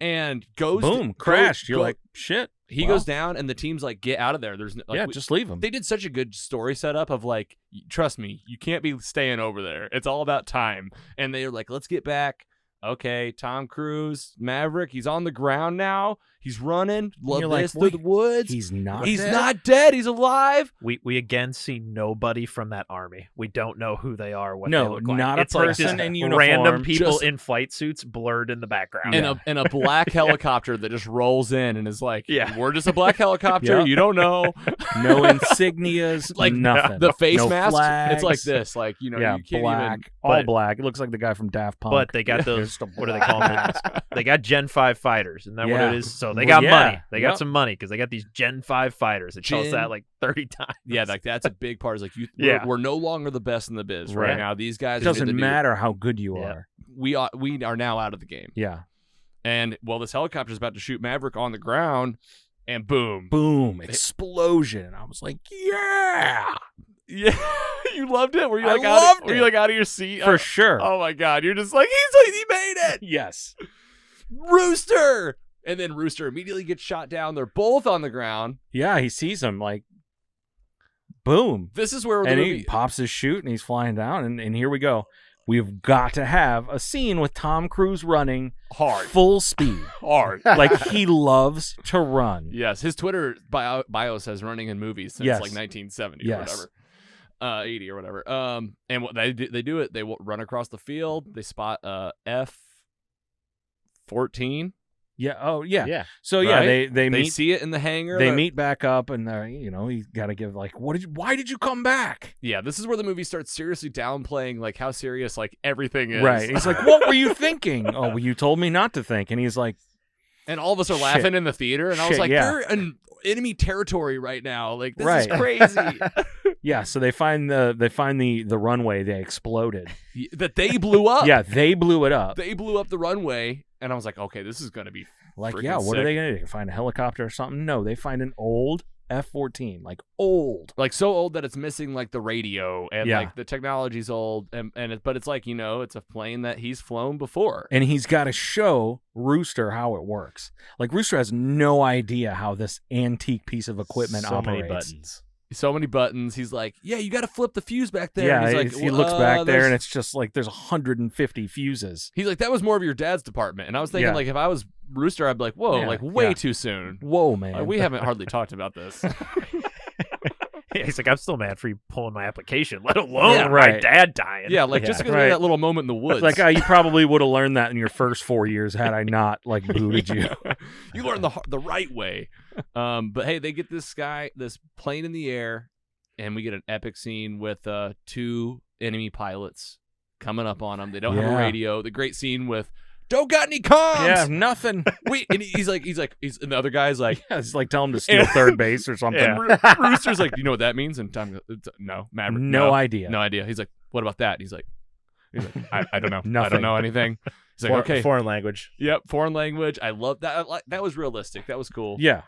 and goes Boom. Crashed. You're like, shit. he wow. goes down and the team's like, get out of there. There's no, like, Yeah, just leave him. they did such a good story setup of like, trust me, you can't be staying over there. It's all about time. And they're like, let's get back. Okay, Tom Cruise, Maverick, he's on the ground now. He's running. Love you're like, this through the wait, woods. He's not He's dead? not dead. He's alive. We again see nobody from that army. We don't know who they are, what No, they look like. not a It's like person just in uniform. random people Just- in flight suits blurred in the background. And a black helicopter that just rolls in and is like, Yeah. we're just a black helicopter. Yeah. You don't know. No insignias. Like nothing. The face no mask. Flags. It's like this. Like, you Yeah, can't black. even. All but- black. It looks like the guy from Daft Punk. But they got those, Just a what do they call them? mask. They got Gen 5 fighters. Isn't that what Yeah. it is? So they Well, got yeah. money. They got Yep. some money because they got these Gen 5 fighters. They tell us Gen- that like 30 times. Yeah, like that's a big part. Is like Yeah. we're no longer the best in the biz right, Right. now. These guys It doesn't are the matter how good you Yeah. are. We are now out of the game. Yeah. And this helicopter's about to shoot Maverick on the ground, and boom, Boom. Explosion. And I was like, yeah. yeah, you loved it. Were you I like loved Were it. you like out of your seat? For sure. Oh my god, you're just like he made it, Yes. Rooster. And then Rooster immediately gets shot down. They're both on the ground. Yeah, he sees him like, boom. This is where the And movie. he pops his chute and he's flying down. And here we go. We've got to have a scene with Tom Cruise running Hard. full speed. Hard. Like, he loves to run. Yes, his Twitter bio says running in movies since Yes. like 1970 or Yes. whatever, 80 or whatever. And what they do it. They run across the field. They spot F-14. Yeah. Oh, yeah. Yeah. So, yeah, Right? they They meet. see it in the hangar. They meet back up, and you got to give like, why did you come back? Yeah, this is where the movie starts seriously downplaying like how serious like everything is. Right. He's like, what were you thinking? Oh, well, you told me not to think. And he's like, And all of us are Shit. laughing in the theater, and I was Shit, like, yeah. "You're in enemy territory right now. Like this Right. is crazy." yeah. So they find the runway. They exploded. That they blew up. Yeah, they blew it up. They blew up the runway, and I was like, "Okay, this is gonna be Like, freaking yeah, what are sick. they gonna do? Find a helicopter or something? No, they find an old F-14, like old. like so old that it's missing like the radio and Yeah. like the technology's old, but it's like it's a plane that he's flown before. And he's got to show Rooster how it works. Like, Rooster has no idea how this antique piece of equipment so operates. many buttons. So many buttons. He's like, yeah, you got to flip the fuse back there. Yeah, and he's like, he looks back there, there's- and it's just like there's 150 fuses. He's like, that was more of your dad's department. And I was thinking, Yeah. like, if I was Rooster, I'd be like, whoa, Yeah, like way yeah. too soon. Whoa, man! Like, we haven't hardly talked about this. He's like, I'm still mad for you pulling my application, let alone Yeah, my right. dad dying. Yeah, like Yeah, just because right. we had that little moment in the woods. Like you probably would have learned that in your first 4 years had I not like booted you. You learned the right way. But hey, they get this plane in the air, and we get an epic scene with 2 enemy pilots coming up on them. They don't have a Yeah. radio. The great scene with don't got any comms. Yeah, nothing. And he's like, and the other guy's like, Yeah, it's like telling him to steal third base or something. Yeah. and Rooster's like, do you know what that means? And Tom goes, no, Maverick, No idea. no idea. He's like, what about that? And he's like, I don't know. I Nothing. don't know anything. He's like, okay, Foreign language. yep, foreign language. I love that. That was realistic. That was cool. Yeah.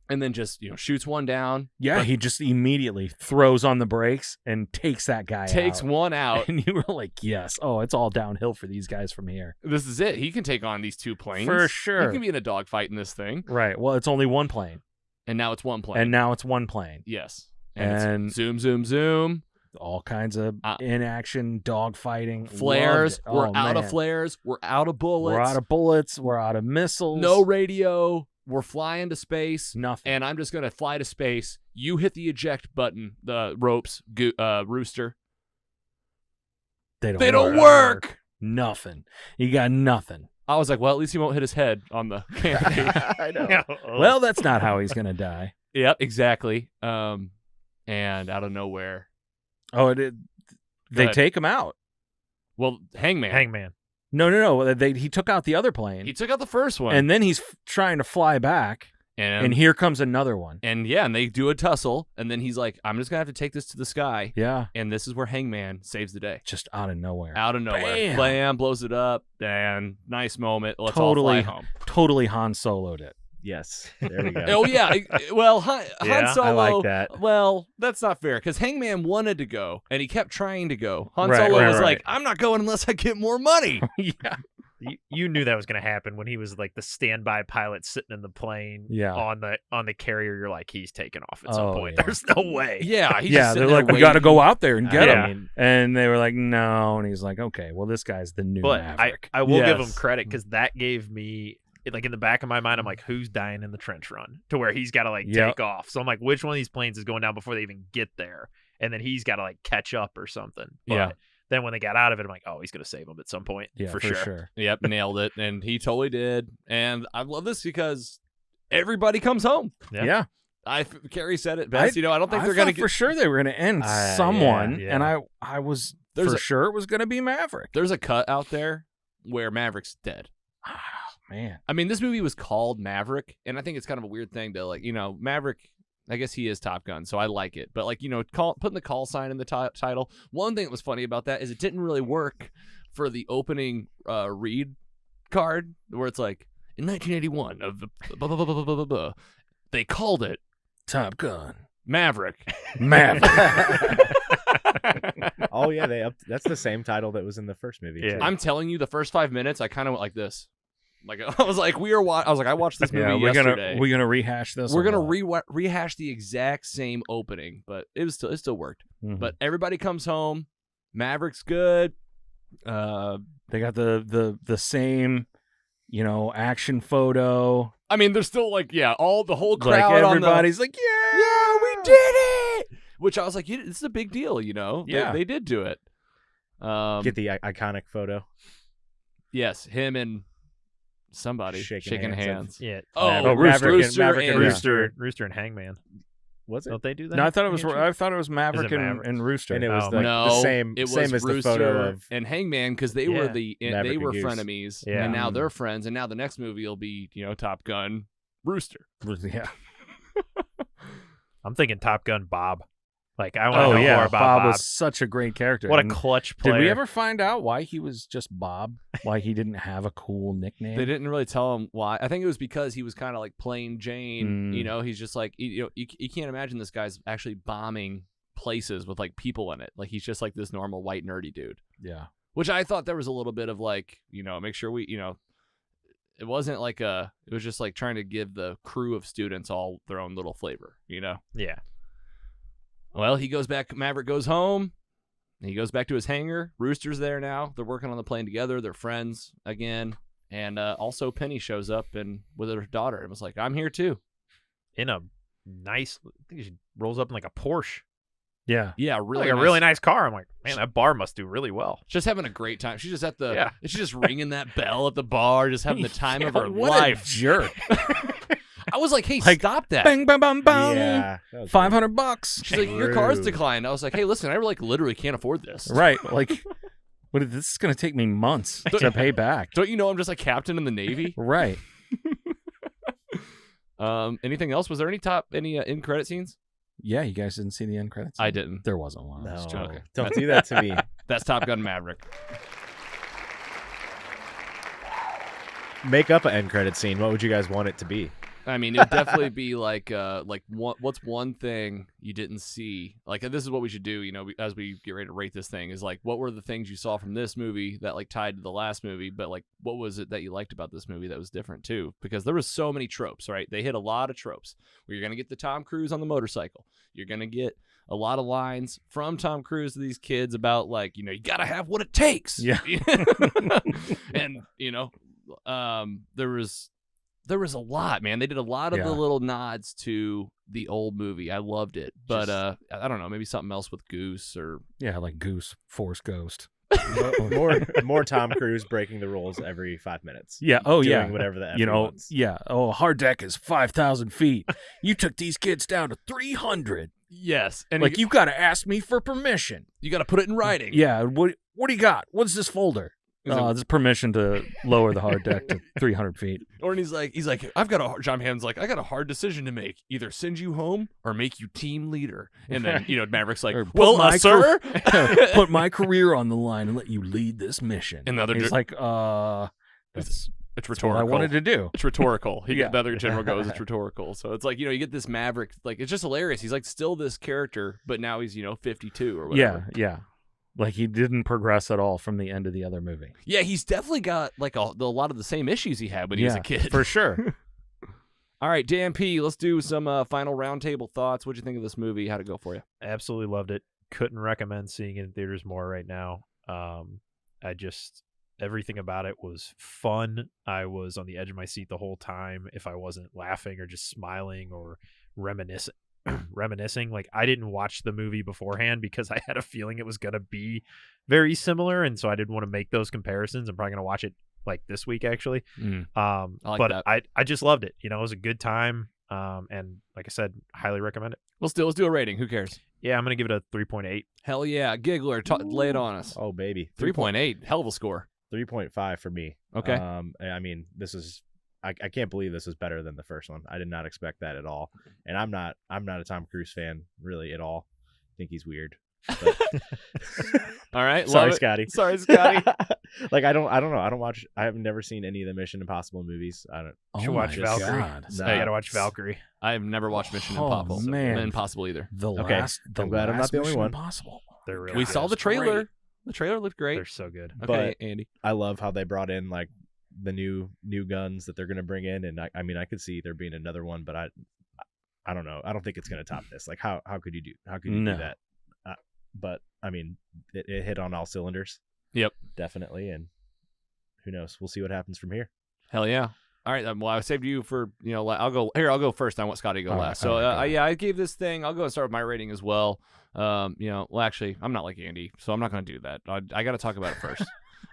And then just shoots one down. Yeah, But he just immediately throws on the brakes and takes that guy takes out. one out. And you were like, yes. Oh, it's all downhill for these guys from here. This is it. He can take on these 2 planes For sure. He can be in a dogfight in this thing. Right. Well, it's only one plane. And now it's one plane. And now it's one plane. yes. And- it's zoom, zoom, zoom. All kinds of in-action dogfighting. Flares. Loved it. We're Oh, out of man. flares. We're out of bullets. We're out of bullets. We're out of missiles. no radio. We're flying to space. Nothing. And I'm just going to fly to space. You hit the eject button, the ropes, Rooster. They They don't work. Nothing. You got nothing. I was like, well, at least he won't hit his head on the canopy. I know. Yeah. Well, that's not how he's going to die. Yep, exactly. And out of nowhere, Oh, they ahead. take him out. well, Hangman. No. He took out the other plane. He took out the first one. And then he's trying to fly back. And here comes another one. And they do a tussle, and then he's like, I'm just going to have to take this to the sky. Yeah. And this is where Hangman saves the day. Just out of nowhere. Out of nowhere. Bam. Blam, blows it up, and nice moment. Let's Totally. all fly home. Totally Han Solo'd it. Yes. There we go. Oh, yeah. Well, Han Yeah, Solo. I like that. Well, that's not fair, because Hangman wanted to go, and he kept trying to go. Han Right, Solo right, was right. like, I'm not going unless I get more money. Yeah. You knew that was going to happen when he was like the standby pilot sitting in the plane Yeah. on the carrier. You're like, he's taking off at some Oh, point. yeah. There's no way. Yeah, he's Yeah, just they're sitting like, there we got to waiting. go out there and get Yeah. him. And they were like, no. And he's like, okay, well, this guy's the new But Maverick. I will give him Yes. credit because that gave me, like in the back of my mind, I'm like, who's dying in the trench run to where he's got to like Yep. take off. So I'm like, which one of these planes is going down before they even get there? And then he's got to like catch up or something. But Yeah. then when they got out of it, I'm like, oh, he's going to save them at some point. Yeah, for for sure. Yep, nailed it. And he totally did. And I love this because everybody comes home. Yeah. Yeah. Carrie said it best. I don't think I they're going to thought for sure they were going to end Yeah, someone. yeah. And I was There's for a- sure it was going to be Maverick. There's a cut out there where Maverick's dead. Oh, man. I mean, this movie was called Maverick, and I think it's kind of a weird thing to, like, Maverick, I guess he is Top Gun, so I like it. But, like, putting the call sign in the title, one thing that was funny about that is it didn't really work for the opening read card, where it's like, in 1981, of the blah, blah, blah, blah, blah, blah, blah, they called it Top Gun. Maverick. Maverick. Oh yeah, that's the same title that was in the first movie. Yeah. too. I'm telling you, the first 5 minutes, I kind of went like this. Like, I was like, I watched this movie yeah, yesterday. we're gonna rehash this. We're or gonna what? rehash the exact same opening, but it still worked. Mhm. But everybody comes home. Maverick's good. They got the same, action photo. I mean, there's still like, the whole Like crowd. everybody's like, yeah, we did it. Which I was like, this is a big deal, Yeah. They did do it. Get the iconic photo. Yes, him and somebody Shaking shaking hands. hands. Yeah. Oh, Maverick Rooster and and Rooster and Hangman. Was it? Don't they do that? No, I thought it was Handshake? Maverick and, Maverick? and Rooster. And it was Oh, the same it was same as the Rooster photo of and Hangman, because they were Yeah. they Maverick were and Goose. frenemies, Yeah. and now they're friends, and now the next movie will be Top Gun, Rooster. Yeah. I'm thinking Top Gun Bob. Like, I want to Oh know yeah, more about Bob Bob. was such a great character. What a And clutch player. did we ever find out why he was just Bob? Why he didn't have a cool nickname? They didn't really tell him why. I think it was because he was kind of like plain Jane. Mm. He's just like you can't imagine this guy's actually bombing places with like people in it. Like he's just like this normal white nerdy dude. Yeah. Which I thought there was a little bit of like make sure we it wasn't like it was just like trying to give the crew of students all their own little flavor. Yeah. Well, he goes back. Maverick goes home. He goes back to his hangar. Rooster's there now. They're working on the plane together. They're friends again. And also Penny shows up and with her daughter and was like, I'm here too. In a nice, I think she rolls up in like a Porsche. Yeah. Yeah, really Like a really nice car. I'm like, man, that bar must do really well. Just having a great time. She's just at the, Yeah. she's just ringing that bell at the bar, just having the time of her What life. a jerk. I was like, hey, Like, stop that. Bang, bang, bang, bang. Yeah, that was $500. She's like, your car's Rude. declined. I was like, hey, listen, I like literally can't afford this. Right. Like, this is going to take me months to pay back. Don't you know I'm just a captain in the Navy? Right. Anything else? Was there any end credit scenes? Yeah, you guys didn't see the end credits? I didn't. There wasn't one. No, joking. don't do that to me. That's Top Gun Maverick. Make up an end credit scene. What would you guys want it to be? I mean, it'd definitely be like what's one thing you didn't see? Like, this is what we should do, you know, as we get ready to rate this thing, is like, what were the things you saw from this movie that like tied to the last movie, but like, what was it that you liked about this movie that was different too? Because there was so many tropes, right? They hit a lot of tropes. Where you're gonna get the Tom Cruise on the motorcycle. You're gonna get a lot of lines from Tom Cruise to these kids about like, you know, you gotta have what it takes. Yeah. And you know, there was a lot, man. They did a lot of the little nods to the old movie. I loved it. But I don't know, maybe something else with Goose or Yeah, like Goose, Force Ghost. more Tom Cruise breaking the rules every 5 minutes. Yeah. Oh, doing yeah. whatever the F You he know, wants. yeah. Oh, hard deck is 5,000 feet. You took these kids down to 300. yes, and Like, you got to ask me for permission. you got to put it in writing. Yeah. What do you got? What's this folder? Is it- This is permission to lower the hard deck to 300 feet. Or he's like, John Hammond's like, I got a hard decision to make. Either send you home or make you team leader. And then, you know, Maverick's like, Or put well, my sir. Put my career on the line and let you lead this mission. And the other he's dude- like, that's It's what rhetorical. I wanted to do. It's rhetorical. Yeah. The other general goes, it's rhetorical. So it's like, you know, you get this Maverick, like, it's just hilarious. He's like still this character, but now he's, you know, 52 or whatever. Yeah. Like, he didn't progress at all from the end of the other movie. Yeah, he's definitely got like a lot of the same issues he had when he was a kid. For sure. All right, Dan P, let's do some final roundtable thoughts. What'd you think of this movie? How'd it go for you? Absolutely loved it. Couldn't recommend seeing it in theaters more right now. Everything about it was fun. I was on the edge of my seat the whole time. If I wasn't laughing or just smiling or reminiscing, like, I didn't watch the movie beforehand because I had a feeling it was going to be very similar. And so I didn't want to make those comparisons. I'm probably going to watch it like this week, actually. I like but that. I just loved it. You know, it was a good time. And like I said, highly recommend it. Let's do a rating. Who cares? Yeah, I'm going to give it a 3.8. Hell yeah. Giggler, lay it on us. Oh, baby. 3.8. Hell of a score. 3.5 for me. Okay. I mean, this is I can't believe this is better than the first one. I did not expect that at all. And I'm not a Tom Cruise fan really at all. I think he's weird. But... All right. Sorry, love it. Scotty. Sorry, Scotty. Like, I don't know. I have never seen any of the Mission Impossible movies. I don't. You should Oh watch my Valkyrie. God. No. You got to watch Valkyrie. I've never watched Mission Oh, Impossible. man. Impossible either. Okay. I'm glad I'm not the only Mission one. Impossible. They're really We good. saw the trailer. great. The trailer looked great. They're so good. Okay, But- Andy. I love how they brought in like the new guns that they're going to bring in, and I mean I could see there being another one, but I don't know. I don't think it's going to top this. Like how could you do No. that? But I mean it hit on all cylinders. Yep. Definitely, and who knows? We'll see what happens from here. Hell yeah. All right. Well, I saved you for, you know, I'll go first. I want Scotty to go All right, last. So, all right, go ahead. yeah, I gave this thing, I'll go and start with my rating as well. You know, well, actually, I'm not like Andy, so I'm not going to do that. I got to talk about it first.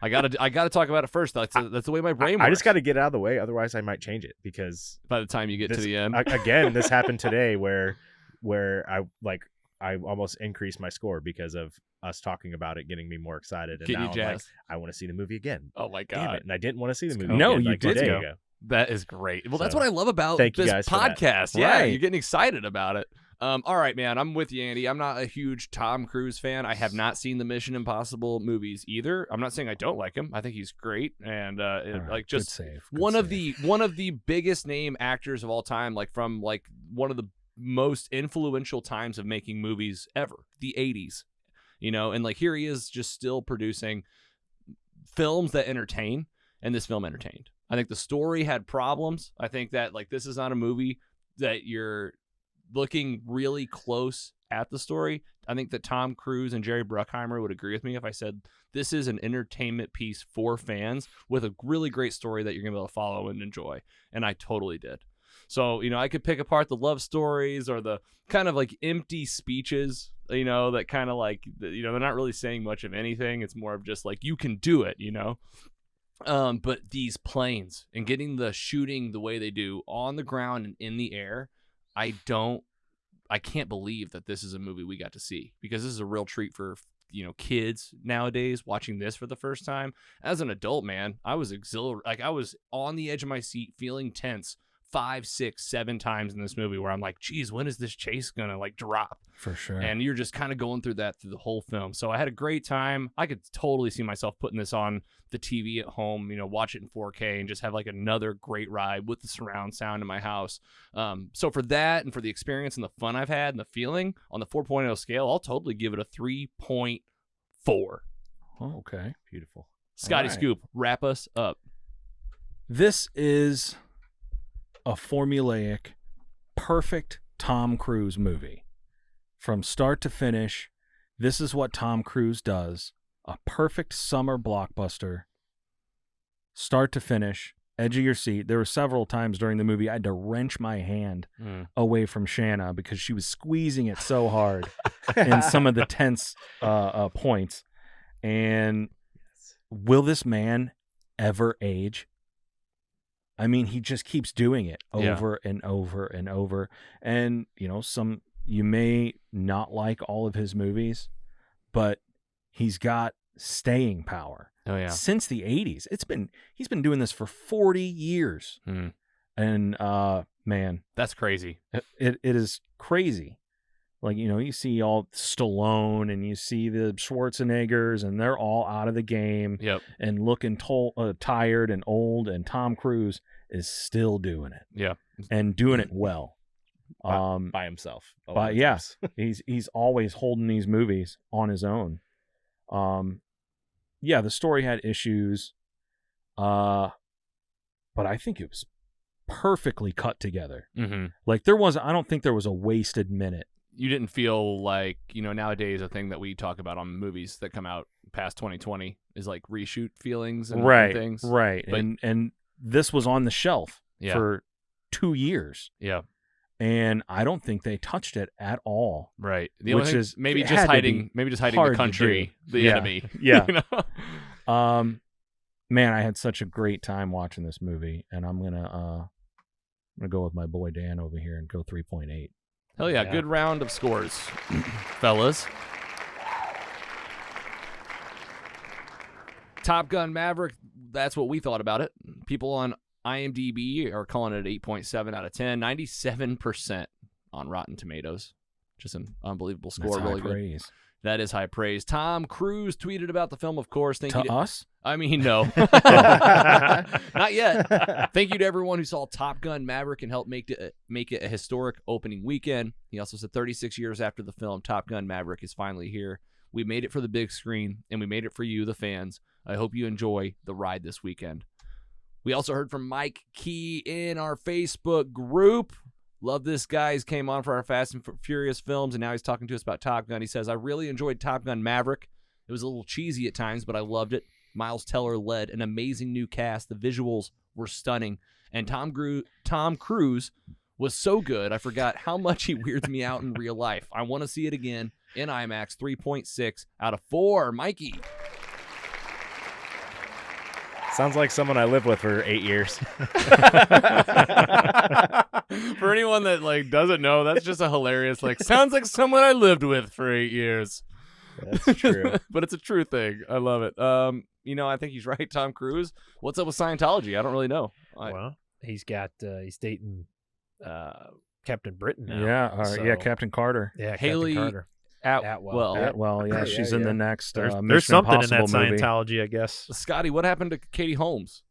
I got to talk about it first. That's the way my brain works. I just got to get it out of the way, otherwise I might change it because By the time you get to the end. again, this happened today where I almost increased my score because of us talking about it, getting me more excited. And Getting now you I'm like, jazzed. I want to see the movie again. Oh, my Damn God. it! And I didn't want to see the movie. No, again, you like, did there go. you go. That is great. Well, that's So, what I love about thank you this guys for that. podcast. Yeah, Right. you're getting excited about it. All right, man. I'm with you, Andy. I'm not a huge Tom Cruise fan. I have not seen the Mission Impossible movies either. I'm not saying I don't like him. I think he's great, and All right, like good just save, good one of save. the biggest name actors of all time, like from like one of the most influential times of making movies ever, the 80s. You know, and like here he is just still producing films that entertain, and this film entertained. I think the story had problems. I think that like this is not a movie that you're looking really close at the story, I think that Tom Cruise and Jerry Bruckheimer would agree with me if I said this is an entertainment piece for fans with a really great story that you're going to be able to follow and enjoy. And I totally did. So, I could pick apart the love stories or the kind of like empty speeches, that kind of like, they're not really saying much of anything. It's more of just like, you can do it, But these planes and getting the shooting the way they do on the ground and in the air, I can't believe that this is a movie we got to see, because this is a real treat for, kids nowadays watching this for the first time. As an adult, man, I was exhilarated. Like, I was on the edge of my seat feeling tense 5, 6, 7 times in this movie where I'm like, geez, when is this chase gonna like drop? For sure. And you're just kind of going through that through the whole film. So I had a great time. I could totally see myself putting this on the TV at home, watch it in 4K and just have like another great ride with the surround sound in my house. So for that and for the experience and the fun I've had and the feeling on the 4.0 scale, I'll totally give it a 3.4. Oh, okay. Beautiful. Scotty All right. Scoop, wrap us up. This is a formulaic, perfect Tom Cruise movie. From start to finish, this is what Tom Cruise does. A perfect summer blockbuster. Start to finish, edge of your seat. There were several times during the movie I had to wrench my hand away from Shanna because she was squeezing it so hard in some of the tense points. And will this man ever age? I mean, he just keeps doing it over and over and over. And, you may not like all of his movies, but he's got staying power. Oh, yeah. Since the 80s. He's been doing this for 40 years. And, man. That's crazy. It is crazy. Like, you see all Stallone and you see the Schwarzeneggers, and they're all out of the game and looking tired and old, and Tom Cruise is still doing it. Yeah. And doing it well. By himself. But yeah, he's always holding these movies on his own. Yeah, the story had issues. But I think it was perfectly cut together. Mm-hmm. Like I don't think there was a wasted minute. You didn't feel like, nowadays a thing that we talk about on movies that come out past 2020 is like reshoot feelings and things. Right. But, and this was on the shelf for 2 years. Yeah. And I don't think they touched it at all. Right. The only thing is maybe just hiding the country, the enemy. Yeah. Man, I had such a great time watching this movie, and I'm gonna go with my boy Dan over here and go 3.8. Hell yeah, good round of scores, fellas. Top Gun Maverick, that's what we thought about it. People on IMDb are calling it 8.7 out of 10, 97% on Rotten Tomatoes. Just an unbelievable score. That's really high praise. Good. That is high praise. Tom Cruise tweeted about the film, of course. To us? I mean, no. Not yet. Thank you to everyone who saw Top Gun Maverick and helped make it a historic opening weekend. He also said 36 years after the film, Top Gun Maverick is finally here. We made it for the big screen, and we made it for you, the fans. I hope you enjoy the ride this weekend. We also heard from Mike Key in our Facebook group. Love this guy. He came on for our Fast and Furious films, and now he's talking to us about Top Gun. He says, I really enjoyed Top Gun Maverick. It was a little cheesy at times, but I loved it. Miles Teller led an amazing new cast. The visuals were stunning. And Tom Cruise was so good, I forgot how much he weirds me out in real life. I want to see it again in IMAX. 3.6 out of 4. Mikey. Sounds like someone I lived with for 8 years. For anyone that doesn't know, that's just a hilarious sounds like someone I lived with for 8 years. That's true. But it's a true thing. I love it. I think he's right. Tom Cruise. What's up with Scientology? I don't really know. Well, he's dating Captain Britain now. Yeah, Captain Carter. Yeah, Haley Captain Carter. Atwell. Yeah, she's in the next. There's Mission something in that Impossible movie. Scientology, I guess. Scotty, what happened to Katie Holmes?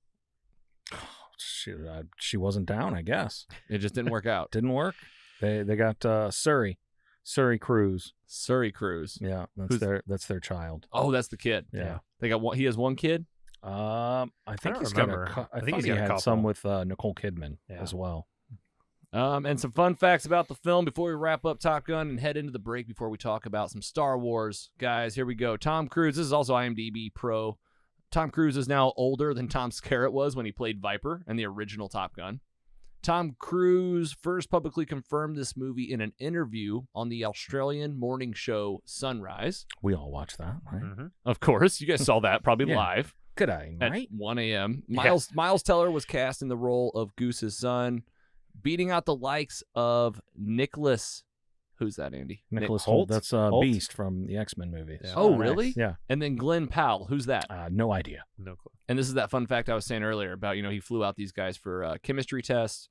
She wasn't down, I guess. It just didn't work out. Didn't work. They got Surrey Cruise. Surrey Cruise. Yeah, that's their child. Oh, that's the kid. Yeah. They got he has one kid. I think don't he's remember. got I think thought he's he got a had couple. some with Nicole Kidman as well. And some fun facts about the film before we wrap up Top Gun and head into the break before we talk about some Star Wars. Guys, here we go. Tom Cruise, this is also IMDb Pro. Tom Cruise is now older than Tom Skerritt was when he played Viper in the original Top Gun. Tom Cruise first publicly confirmed this movie in an interview on the Australian morning show Sunrise. We all watched that, right? Mm-hmm. Of course, you guys saw that probably Yeah. live. Good eye, At right? 1 a.m. Yeah. Miles Teller was cast in the role of Goose's son, beating out the likes of Nicholas. Who's that, Andy? Nicholas Holt? Holt. That's Holt? Beast from the X-Men movies. Yeah. Oh, nice. really? Yeah. And then Glenn Powell. Who's that? No idea. No clue. And this is that fun fact I was saying earlier about, he flew out these guys for chemistry tests.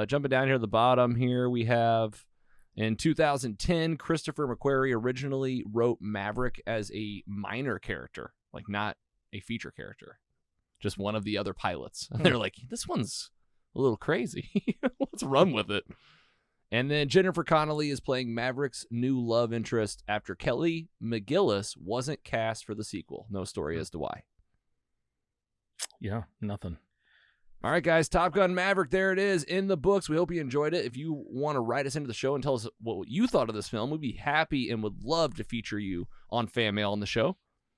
Jumping down here at the bottom here, we have in 2010, Christopher McQuarrie originally wrote Maverick as a minor character, like not a feature character, just one of the other pilots. And they're like, this one's a little crazy. Let's run with it. And then Jennifer Connelly is playing Maverick's new love interest after Kelly McGillis wasn't cast for the sequel. No story as to why. Yeah, nothing. All right, guys, Top Gun Maverick, there it is in the books. We hope you enjoyed it. If you want to write us into the show and tell us what you thought of this film, we'd be happy and would love to feature you on Fan Mail on the show.